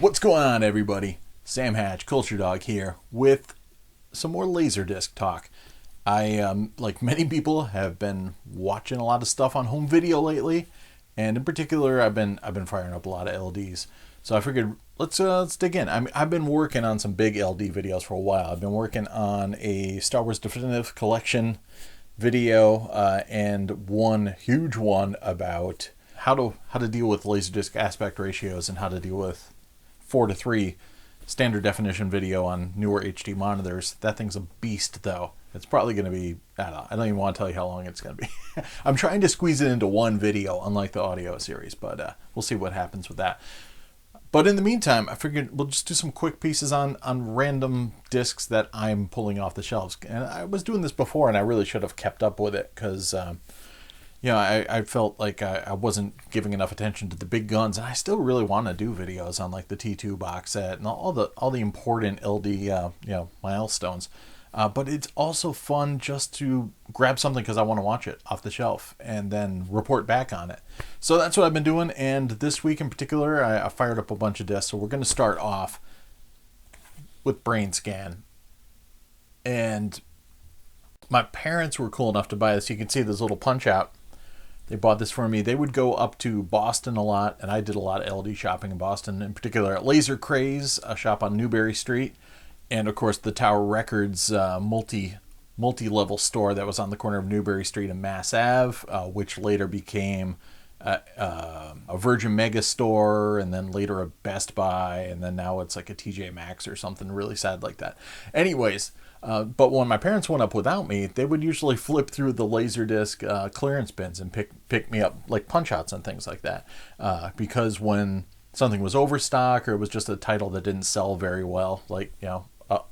What's going on, everybody? Sam Hatch, Culturedog here with some more LaserDisc talk. I, like many people, have been watching a lot of stuff on home video lately, and in particular, I've been firing up a lot of LDs. So I figured let's dig in. I've been working on some big LD videos for a while. I've been working on a Star Wars Definitive Collection video and one huge one about how to deal with LaserDisc aspect ratios and how to deal with 4:3 standard definition video on newer HD monitors. That thing's a beast, though. It's probably going to be, I don't even want to tell you how long it's going to be. I'm trying to squeeze it into one video, unlike the audio series, but we'll see what happens with that. But in the meantime, I figured we'll just do some quick pieces on random discs that I'm pulling off the shelves. And I was doing this before, and I really should have kept up with it, because I felt like I wasn't giving enough attention to the big guns, and I still really want to do videos on like the T2 box set and all the important LD milestones. But it's also fun just to grab something because I want to watch it off the shelf and then report back on it. So that's what I've been doing, and this week in particular, I fired up a bunch of discs. So we're going to start off with Brainscan. And my parents were cool enough to buy this. You can see this little punch out. They bought this for me. They would go up to Boston a lot, and I did a lot of LD shopping in Boston, in particular at Laser Craze, a shop on Newbury Street, and of course the Tower Records multi-level store that was on the corner of Newbury Street and Mass Ave, which later became a Virgin Mega store, and then later a Best Buy, and then now it's like a TJ Maxx or something really sad like that. Anyways, but when my parents went up without me, they would usually flip through the LaserDisc clearance bins and pick me up like punch-outs and things like that. Because when something was overstock or it was just a title that didn't sell very well, like,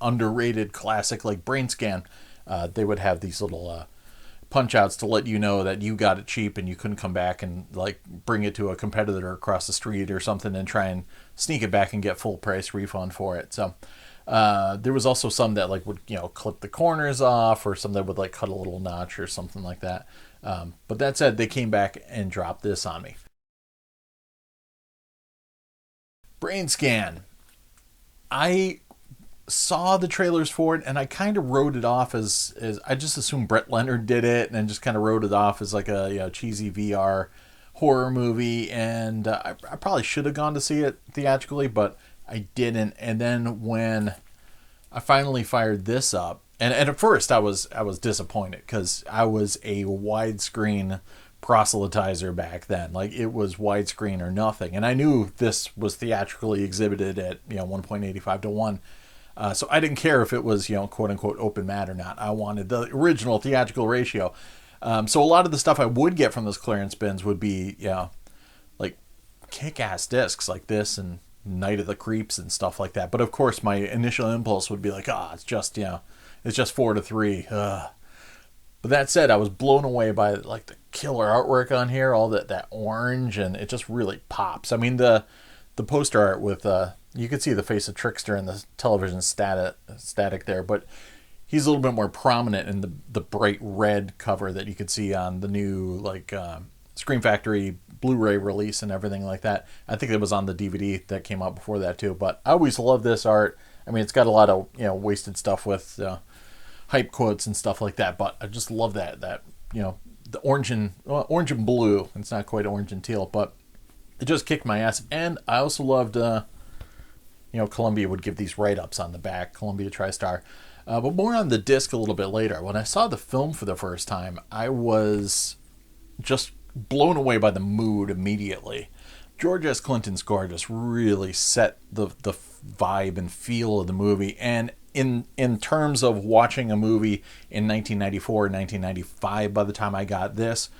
underrated classic like Brainscan, they would have these little punch-outs to let you know that you got it cheap and you couldn't come back and like bring it to a competitor across the street or something and try and sneak it back and get full price refund for it. So there was also some that like would clip the corners off, or some that would like cut a little notch or something like that. But that said, they came back and dropped this on me. Brainscan. I saw the trailers for it and I kind of wrote it off as I just assumed Brett Leonard did it, and then just kind of wrote it off as like a cheesy VR horror movie. And I probably should have gone to see it theatrically, but I didn't. And then when I finally fired this up, and at first I was disappointed because I was a widescreen proselytizer back then. Like, it was widescreen or nothing, and I knew this was theatrically exhibited at 1.85 to 1. So I didn't care if it was quote unquote open mat or not. I wanted the original theatrical ratio. So a lot of the stuff I would get from those clearance bins would be like kick-ass discs like this and Night of the Creeps and stuff like that. But of course my initial impulse would be like, it's just 4:3. But that said, I was blown away by like the killer artwork on here, all that orange, and it just really pops. I mean, the poster art with you could see the face of Trickster in the television static there, but he's a little bit more prominent in the bright red cover that you could see on the new like Scream Factory Blu-ray release and everything like that. I think it was on the DVD that came out before that too. But I always love this art. I mean, it's got a lot of wasted stuff with hype quotes and stuff like that. But I just love that the orange and blue. It's not quite orange and teal, but it just kicked my ass. And I also loved Columbia would give these write-ups on the back, Columbia TriStar. But more on the disc a little bit later. When I saw the film for the first time, I was just blown away by the mood immediately. George S. Clinton's score just really set the vibe and feel of the movie. And in terms of watching a movie in 1994 and 1995, by the time I got this,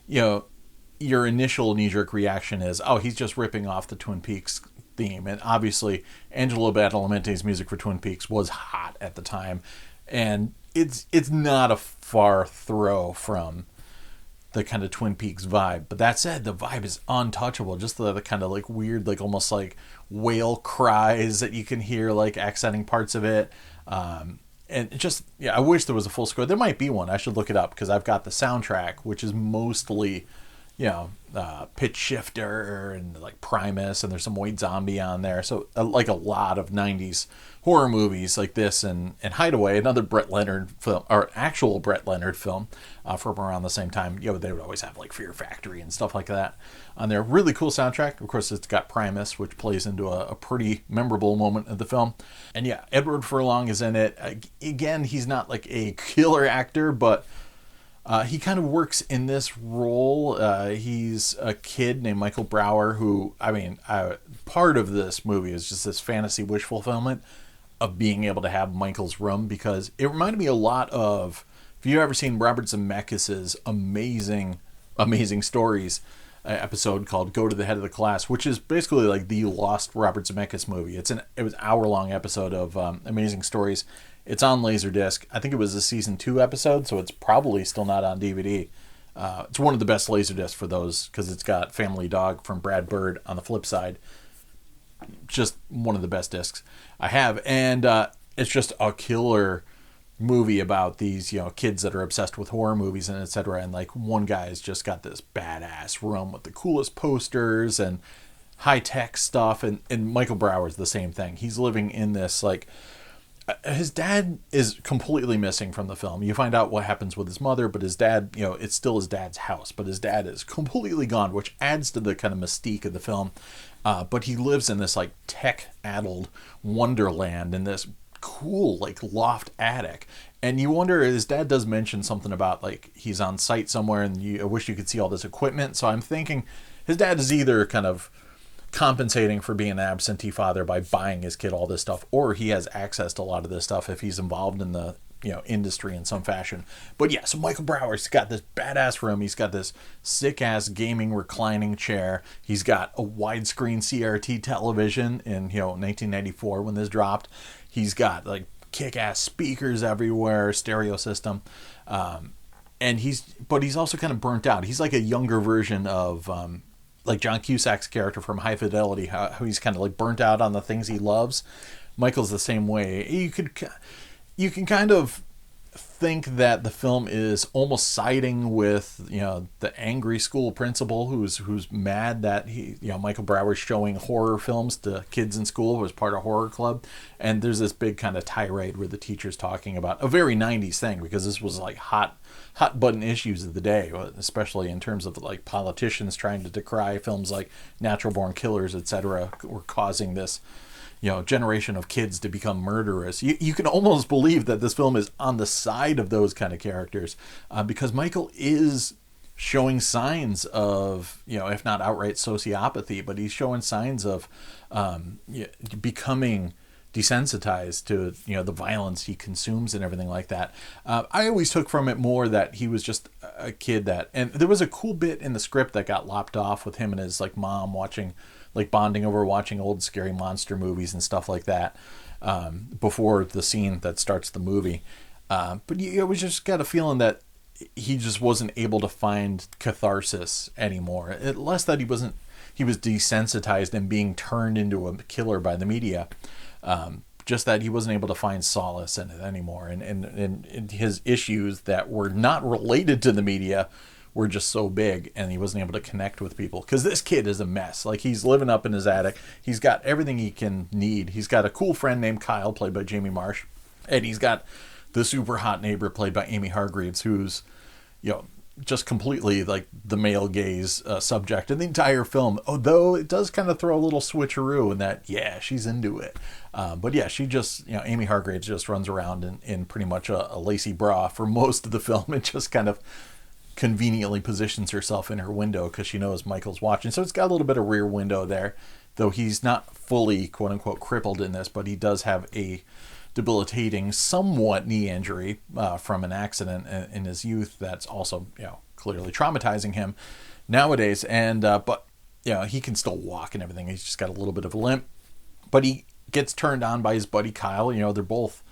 your initial knee-jerk reaction is, he's just ripping off the Twin Peaks theme. And obviously Angelo Badalamenti's music for Twin Peaks was hot at the time, and it's not a far throw from the kind of Twin Peaks vibe. But that said, the vibe is untouchable. Just the kind of like weird, like almost like whale cries that you can hear like accenting parts of it. And just, I wish there was a full score. There might be one. I should look it up because I've got the soundtrack, which is mostly Pitch Shifter and like Primus, and there's some White Zombie on there. So like a lot of 90s horror movies like this, and Hideaway, another Brett Leonard film, or actual Brett Leonard film from around the same time. They would always have like Fear Factory and stuff like that on there. Really cool soundtrack. Of course, it's got Primus, which plays into a pretty memorable moment of the film. And yeah, Edward Furlong is in it. Again, he's not like a killer actor, but he kind of works in this role. He's a kid named Michael Brower who, part of this movie is just this fantasy wish fulfillment of being able to have Michael's room, because it reminded me a lot of, if you've ever seen Robert Zemeckis' amazing stories episode called Go to the Head of the Class, which is basically like the lost Robert Zemeckis movie. It was an hour-long episode of amazing stories. It's on LaserDisc. I think it was a season 2 episode, so it's probably still not on DVD. It's one of the best LaserDiscs for those, because it's got Family Dog from Brad Bird on the flip side. Just one of the best discs I have. And it's just a killer movie about these, kids that are obsessed with horror movies and etc. And like one guy's just got this badass room with the coolest posters and high-tech stuff. And Michael Brower's the same thing. He's living in this, like, his dad is completely missing from the film. You find out what happens with his mother, but his dad, it's still his dad's house, but his dad is completely gone, which adds to the kind of mystique of the film. But he lives in this like tech-addled wonderland in this cool like loft attic. And you wonder, his dad does mention something about like he's on site somewhere and I wish you could see all this equipment. So I'm thinking his dad is either kind of compensating for being an absentee father by buying his kid all this stuff, or he has access to a lot of this stuff if he's involved in the industry in some fashion. But yeah, so Michael Brower's got this badass room. He's got this sick ass gaming reclining chair. He's got a widescreen CRT television in 1994 when this dropped. He's got like kick-ass speakers everywhere, stereo system, and he's also kind of burnt out. He's like a younger version of like John Cusack's character from High Fidelity, how he's kind of like burnt out on the things he loves. Michael's the same way. You can kind of think that the film is almost siding with the angry school principal who's mad that Michael Brower's showing horror films to kids in school, was part of horror club, and there's this big kind of tirade where the teacher's talking about a very 90s thing, because this was like hot button issues of the day, especially in terms of like politicians trying to decry films like Natural Born Killers, etc., were causing this generation of kids to become murderous. You can almost believe that this film is on the side of those kind of characters, because Michael is showing signs of, if not outright sociopathy, but he's showing signs of becoming desensitized to the violence he consumes and everything like that. I always took from it more that he was just a kid that, and there was a cool bit in the script that got lopped off with him and his like mom bonding over watching old scary monster movies and stuff like that, before the scene that starts the movie. But you always just got a feeling that he just wasn't able to find catharsis anymore. Less that he was desensitized and being turned into a killer by the media. Just that he wasn't able to find solace in it anymore. And his issues that were not related to the media were just so big, and he wasn't able to connect with people, because this kid is a mess. Like, he's living up in his attic. He's got everything he can need. He's got a cool friend named Kyle, played by Jamie Marsh, and he's got the super hot neighbor played by Amy Hargreaves, who's just completely like the male gaze subject in the entire film, although it does kind of throw a little switcheroo in that she's into it, but yeah, she just Amy Hargreaves just runs around in pretty much a lacy bra for most of the film, and just kind of conveniently positions herself in her window because she knows Michael's watching. So it's got a little bit of rear window there, though he's not fully quote unquote crippled in this, but he does have a debilitating somewhat knee injury from an accident in his youth that's also clearly traumatizing him nowadays. And but he can still walk and everything. He's just got a little bit of a limp, but he gets turned on by his buddy Kyle. They're both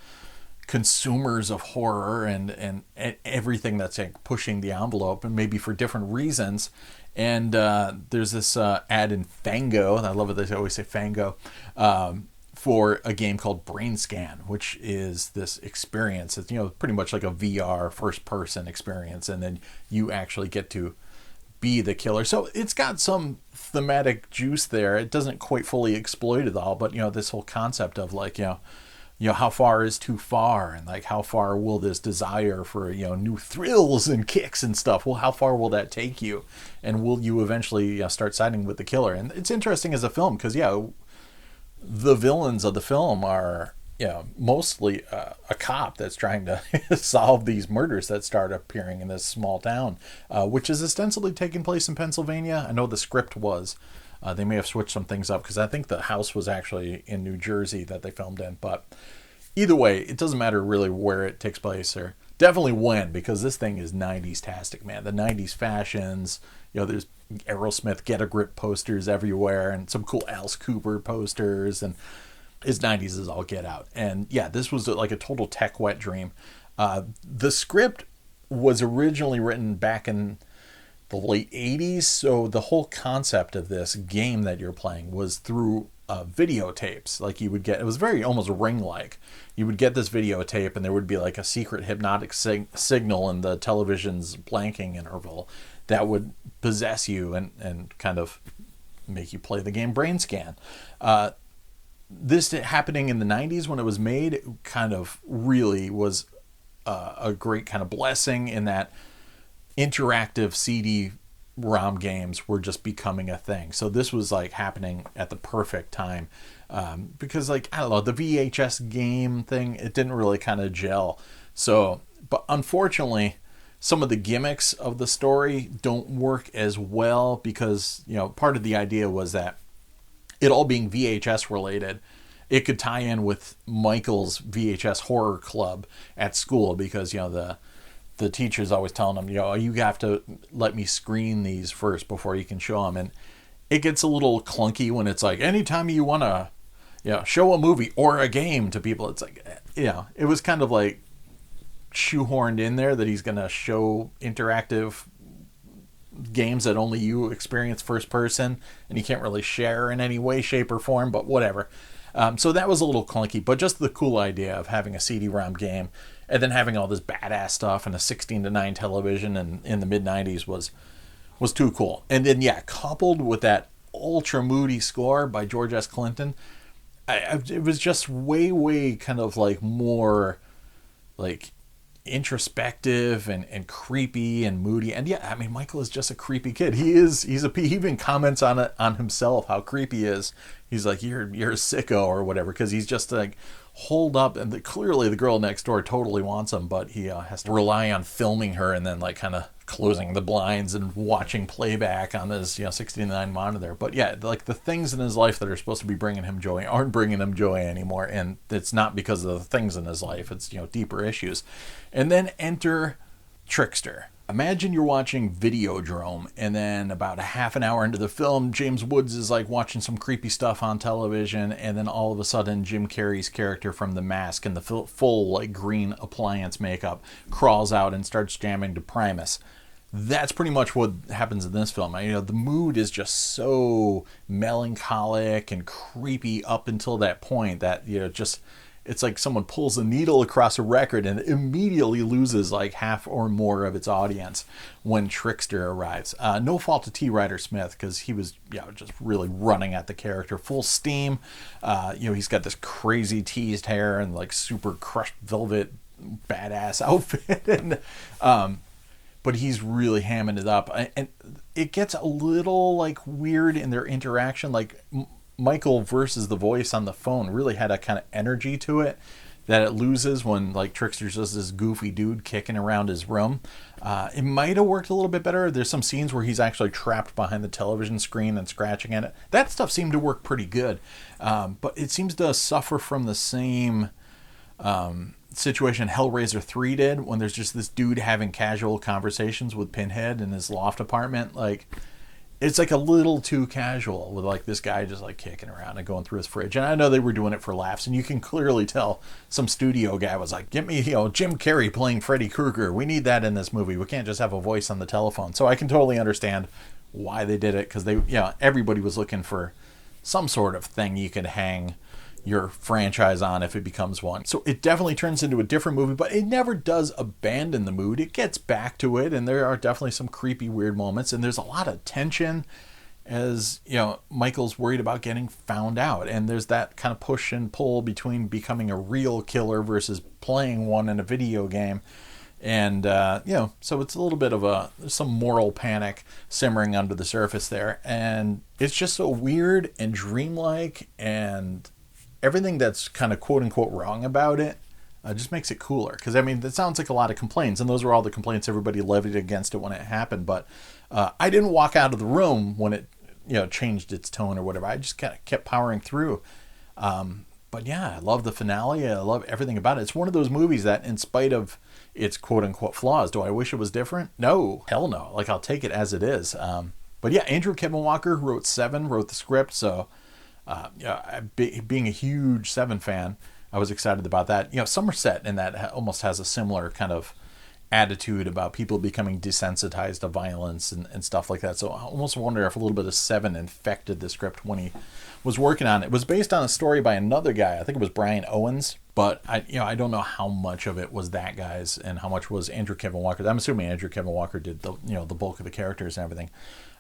consumers of horror and everything that's like pushing the envelope, and maybe for different reasons. And there's this ad in Fango, and I love it, they always say Fango, for a game called Brainscan, which is this experience. It's pretty much like a VR first person experience, and then you actually get to be the killer. So it's got some thematic juice there. It doesn't quite fully exploit it all, but this whole concept of like, how far is too far, and like how far will this desire for new thrills and kicks and stuff, well, how far will that take you, and will you eventually start siding with the killer? And it's interesting as a film because the villains of the film are mostly a cop that's trying to solve these murders that start appearing in this small town, which is ostensibly taking place in Pennsylvania. I know the script was. They may have switched some things up because I think the house was actually in New Jersey that they filmed in. But either way, it doesn't matter really where it takes place, or definitely when, because this thing is 90s-tastic, man. The 90s fashions, there's Aerosmith Get a Grip posters everywhere and some cool Alice Cooper posters, and his 90s is all get out. And yeah, this was like a total tech wet dream. The script was originally written back in the late 80s, so the whole concept of this game that you're playing was through videotapes. Like you would get, it was very almost Ring-like. You would get this videotape and there would be like a secret hypnotic signal in the television's blanking interval that would possess you and kind of make you play the game Brainscan. This happening in the 90s when it was made, it kind of really was a great kind of blessing in that interactive CD-ROM games were just becoming a thing. So this was like happening at the perfect time, because like, I don't know, the VHS game thing, it didn't really kind of gel. So, but unfortunately, some of the gimmicks of the story don't work as well because, part of the idea was that it all being VHS related, it could tie in with Michael's VHS horror club at school because, the teacher's always telling them, you have to let me screen these first before you can show them. And it gets a little clunky when it's like, anytime you want to, show a movie or a game to people, it's like, it was kind of like shoehorned in there that he's going to show interactive games that only you experience first person and you can't really share in any way, shape, or form, but whatever. So that was a little clunky, but just the cool idea of having a CD-ROM game and then having all this badass stuff and a 16:9 television and in the mid-90s was too cool. And then, coupled with that ultra moody score by George S. Clinton, it was just way kind of like more like introspective and creepy and moody. And Michael is just a creepy kid. He even comments on it on himself, how creepy he is. He's like, you're a sicko or whatever, because he's just like holed up, and clearly the girl next door totally wants him, but he has to rely on filming her and then like kind of closing the blinds and watching playback on his 16:9 monitor. But like the things in his life that are supposed to be bringing him joy aren't bringing him joy anymore, and it's not because of the things in his life, it's deeper issues. And then enter Trickster. Imagine you're watching Videodrome, and then about a half an hour into the film, James Woods is like watching some creepy stuff on television, and then all of a sudden Jim Carrey's character from The Mask in the full like green appliance makeup crawls out and starts jamming to Primus. That's pretty much what happens in this film. The mood is just so melancholic and creepy up until that point that it's like someone pulls a needle across a record and immediately loses like half or more of its audience when Trickster arrives. No fault to T. Ryder Smith, because he was just really running at the character full steam. He's got this crazy teased hair and like super crushed velvet badass outfit, and but he's really hamming it up. And it gets a little like weird in their interaction, like Michael versus the voice on the phone really had a kind of energy to it that it loses when like Trickster's just this goofy dude kicking around his room. It might have worked a little bit better. There's some scenes where he's actually trapped behind the television screen and scratching at it. That stuff seemed to work pretty good. But it seems to suffer from the same situation Hellraiser 3 did, when there's just this dude having casual conversations with Pinhead in his loft apartment. Like, it's like a little too casual with like this guy just like kicking around and going through his fridge. And I know they were doing it for laughs, and you can clearly tell some studio guy was like, get me, Jim Carrey playing Freddy Krueger. We need that in this movie. We can't just have a voice on the telephone. So I can totally understand why they did it, because everybody was looking for some sort of thing you could hang, your franchise on if it becomes one. So it definitely turns into a different movie, but it never does abandon the mood. It gets back to it, and there are definitely some creepy, weird moments, and there's a lot of tension as, you know, Michael's worried about getting found out, and there's that kind of push and pull between becoming a real killer versus playing one in a video game. And, you know, so it's a little bit of some moral panic simmering under the surface there. And it's just so weird and dreamlike, and everything that's kind of quote unquote wrong about it just makes it cooler. Because, I mean, that sounds like a lot of complaints, and those were all the complaints everybody levied against it when it happened. But I didn't walk out of the room when it, you know, changed its tone or whatever. I just kind of kept powering through. But yeah, I love the finale. I love everything about it. It's one of those movies that, in spite of its quote-unquote flaws, do I wish it was different? No, hell no. Like, I'll take it as it is. But yeah, Andrew Kevin Walker, who wrote Seven, wrote the script. So, yeah, being a huge Seven fan, I was excited about that. You know, Somerset in that almost has a similar kind of attitude about people becoming desensitized to violence and stuff like that. So I almost wonder if a little bit of Seven infected the script when he was working on it. It was based on a story by another guy. I think it was Brian Owens, but I don't know how much of it was that guy's and how much was Andrew Kevin Walker. I'm assuming Andrew Kevin Walker did the bulk of the characters and everything.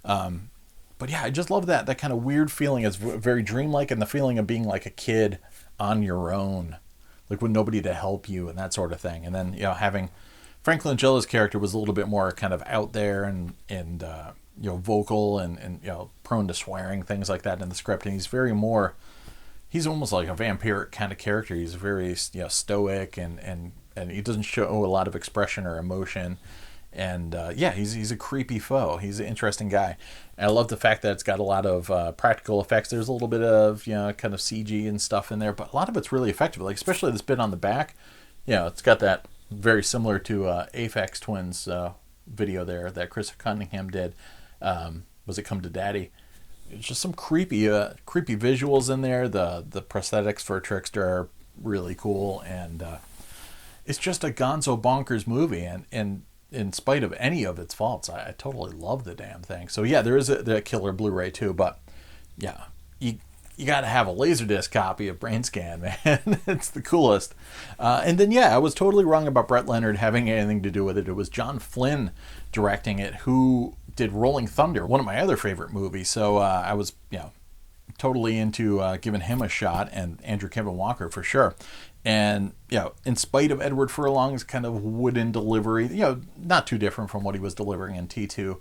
But yeah, I just love that kind of weird feeling. It's very dreamlike, and the feeling of being like a kid on your own, like with nobody to help you and that sort of thing. And then, you know, having Frank Langella's character was a little bit more kind of out there and you know, vocal and you know, prone to swearing, things like that in the script. And he's almost like a vampiric kind of character. He's very, you know, stoic and he doesn't show a lot of expression or emotion. And yeah, he's a creepy foe. He's an interesting guy. And I love the fact that it's got a lot of practical effects. There's a little bit of, you know, kind of CG and stuff in there, but a lot of it's really effective. Like, especially this bit on the back, you know, it's got that very similar to Aphex Twins video there that Chris Cunningham did. Was it Come to Daddy? It's just some creepy visuals in there. The prosthetics for Trickster are really cool, and it's just a gonzo bonkers movie. And in spite of any of its faults, I totally love the damn thing. So yeah, there is the killer Blu-ray too, but yeah, you got to have a LaserDisc copy of Brainscan, man. It's the coolest. And then, yeah, I was totally wrong about Brett Leonard having anything to do with it. It was John Flynn directing it, who did Rolling Thunder, one of my other favorite movies. So I was, you know, totally into giving him a shot, and Andrew Kevin Walker for sure. And, you know, in spite of Edward Furlong's kind of wooden delivery, you know, not too different from what he was delivering in T2,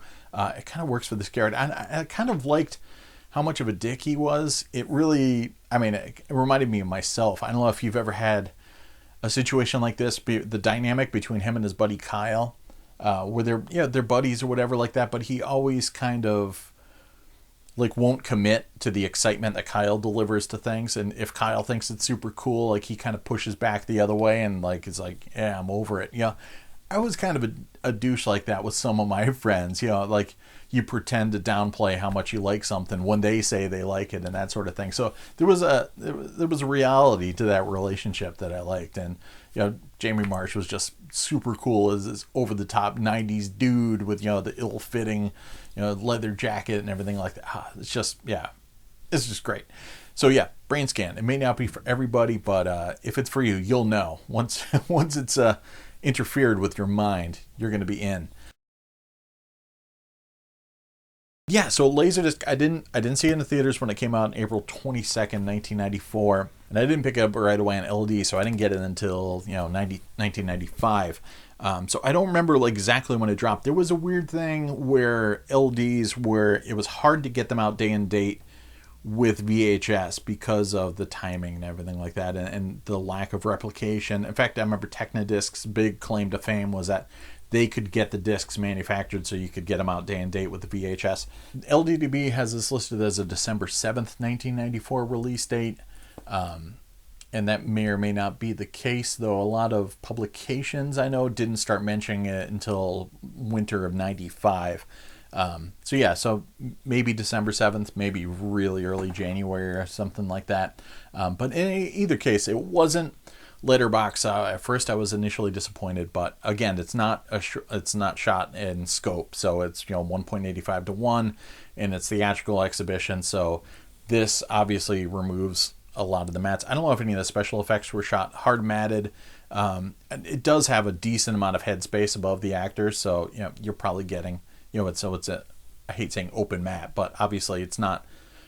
it kind of works for this character. And I kind of liked how much of a dick he was. It really, I mean, it reminded me of myself. I don't know if you've ever had a situation like this, the dynamic between him and his buddy Kyle, where they're buddies or whatever like that, but he always kind of like won't commit to the excitement that Kyle delivers to things. And if Kyle thinks it's super cool, like he kind of pushes back the other way and like is like, yeah, I'm over it. You know, I was kind of a douche like that with some of my friends. You know, like you pretend to downplay how much you like something when they say they like it and that sort of thing. So there was a reality to that relationship that I liked. And, you know, Jamie Marsh was just super cool as this over the top 90s dude with, you know, the ill fitting, you know, leather jacket and everything like that. It's just, yeah, it's just great. So yeah, Brainscan. It may not be for everybody, but if it's for you, you'll know once it's interfered with your mind, you're going to be in. Yeah, so LaserDisc, I didn't see it in the theaters when it came out on April 22nd, 1994, and I didn't pick it up right away on LD, so I didn't get it until, you know, 1995. So I don't remember like exactly when it dropped. There was a weird thing where LDs, where it was hard to get them out day and date with VHS because of the timing and everything like that, and the lack of replication. In fact, I remember Technodisc's big claim to fame was that they could get the discs manufactured so you could get them out day and date with the VHS. LDDB has this listed as a December 7th, 1994 release date. And that may or may not be the case, though a lot of publications I know didn't start mentioning it until winter of 95. So yeah, so maybe December 7th, maybe really early January or something like that. But in either case, it wasn't letterboxed. At first I was initially disappointed, but again, it's not shot in scope, so it's, you know, 1.85 to 1, and it's theatrical exhibition, so this obviously removes a lot of the mats. I don't know if any of the special effects were shot hard matted. It does have a decent amount of headspace above the actors, so you're probably getting it's a, I hate saying open mat, but obviously it's not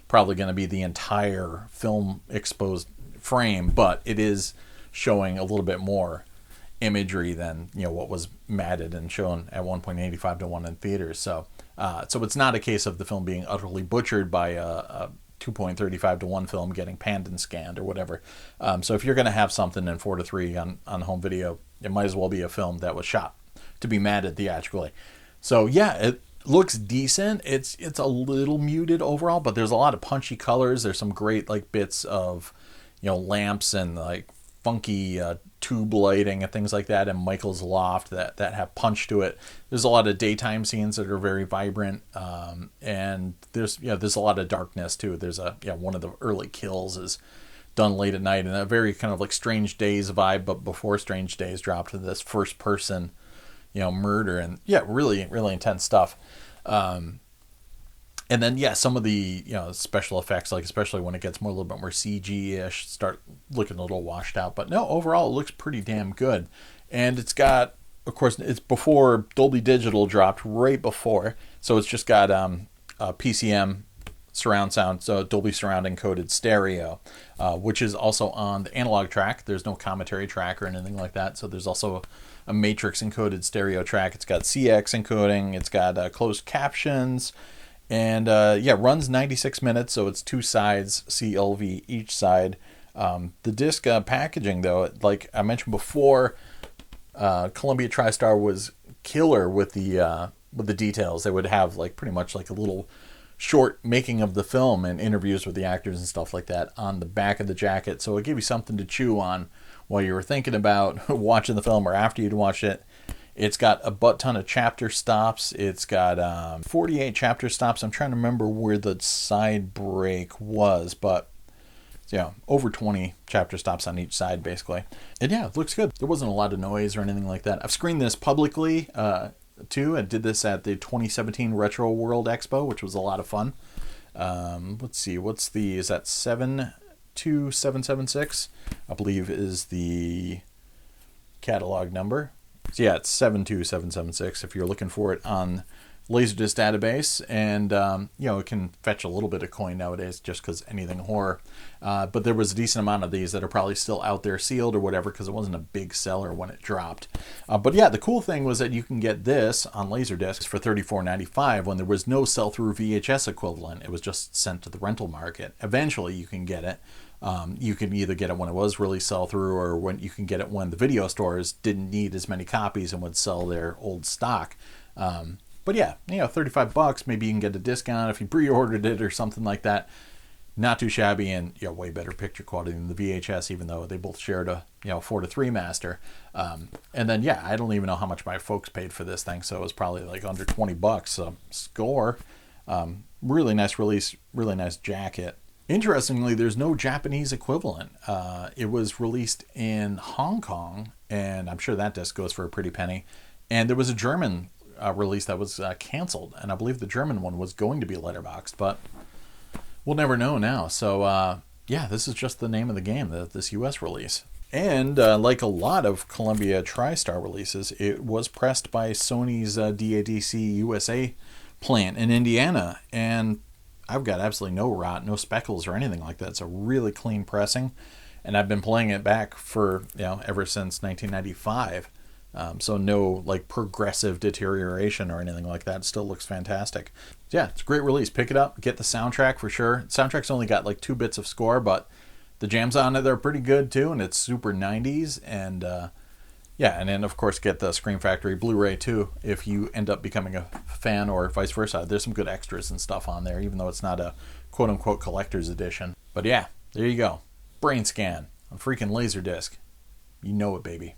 probably going to be the entire film exposed frame, but it is showing a little bit more imagery than what was matted and shown at 1.85 to 1 in theaters. So it's not a case of the film being utterly butchered by a 2.35 to 1 film getting panned and scanned or whatever. So if you're going to have something in 4 to 3 on home video, it might as well be a film that was shot to be matted theatrically. So yeah, it looks decent. It's a little muted overall, but there's a lot of punchy colors. There's some great like bits of lamps and like funky tube lighting and things like that in Michael's loft that have punch to it. There's a lot of daytime scenes that are very vibrant, and there's a lot of darkness too. There's one of the early kills is done late at night in a very kind of like Strange Days vibe, but before Strange Days dropped to this first person murder, and really intense stuff. And then some of the special effects, like especially when it gets a little bit more CG-ish, start looking a little washed out. But no, overall it looks pretty damn good. And it's got, of course, it's before Dolby Digital dropped, right before, so it's just got PCM surround sound, so Dolby Surround encoded stereo, which is also on the analog track. There's no commentary track or anything like that, so there's also a matrix encoded stereo track. It's got CX encoding, it's got closed captions, and runs 96 minutes, so it's 2 sides, CLV each side. The disc packaging, though, like I mentioned before, Columbia TriStar was killer with the details. They would have like pretty much like a little short making of the film and interviews with the actors and stuff like that on the back of the jacket, so it gave you something to chew on while you were thinking about watching the film or after you'd watched it. It's got a butt ton of chapter stops. It's got 48 chapter stops. I'm trying to remember where the side break was, but over 20 chapter stops on each side, basically. And it looks good. There wasn't a lot of noise or anything like that. I've screened this publicly, too. I did this at the 2017 Retro World Expo, which was a lot of fun. Let's see, is that 72776? I believe is the catalog number. So it's 72776 if you're looking for it on LaserDisc database, and it can fetch a little bit of coin nowadays just because anything horror. But there was a decent amount of these that are probably still out there sealed or whatever because it wasn't a big seller when it dropped. But the cool thing was that you can get this on LaserDisc for $34.95 when there was no sell-through VHS equivalent. It was just sent to the rental market. Eventually you can get it. You can either get it when it was really sell-through, or when you can get it when the video stores didn't need as many copies and would sell their old stock. But $35, maybe you can get a discount if you pre-ordered it or something like that. Not too shabby, and way better picture quality than the VHS, even though they both shared a 4 to 3 master. And then I don't even know how much my folks paid for this thing, so it was probably like under $20. So score. Really nice release, really nice jacket. Interestingly, there's no Japanese equivalent. It was released in Hong Kong, and I'm sure that disc goes for a pretty penny. And there was a German release that was canceled, and I believe the German one was going to be letterboxed, but we'll never know now. So this is just the name of the game, this US release. And like a lot of Columbia TriStar releases, it was pressed by Sony's DADC USA plant in Indiana, and I've got absolutely no rot, no speckles or anything like that. It's a really clean pressing, and I've been playing it back for ever since 1995. So no like progressive deterioration or anything like that. It still looks fantastic. It's a great release. Pick it up, get the soundtrack for sure. The soundtrack's only got like 2 bits of score, but the jams on it, they're pretty good too, and it's super 90s. And and then of course get the Scream Factory Blu-ray too if you end up becoming a fan, or vice versa. There's some good extras and stuff on there, even though it's not a quote-unquote collector's edition. But there you go. Brainscan on freaking LaserDisc. You know it, baby.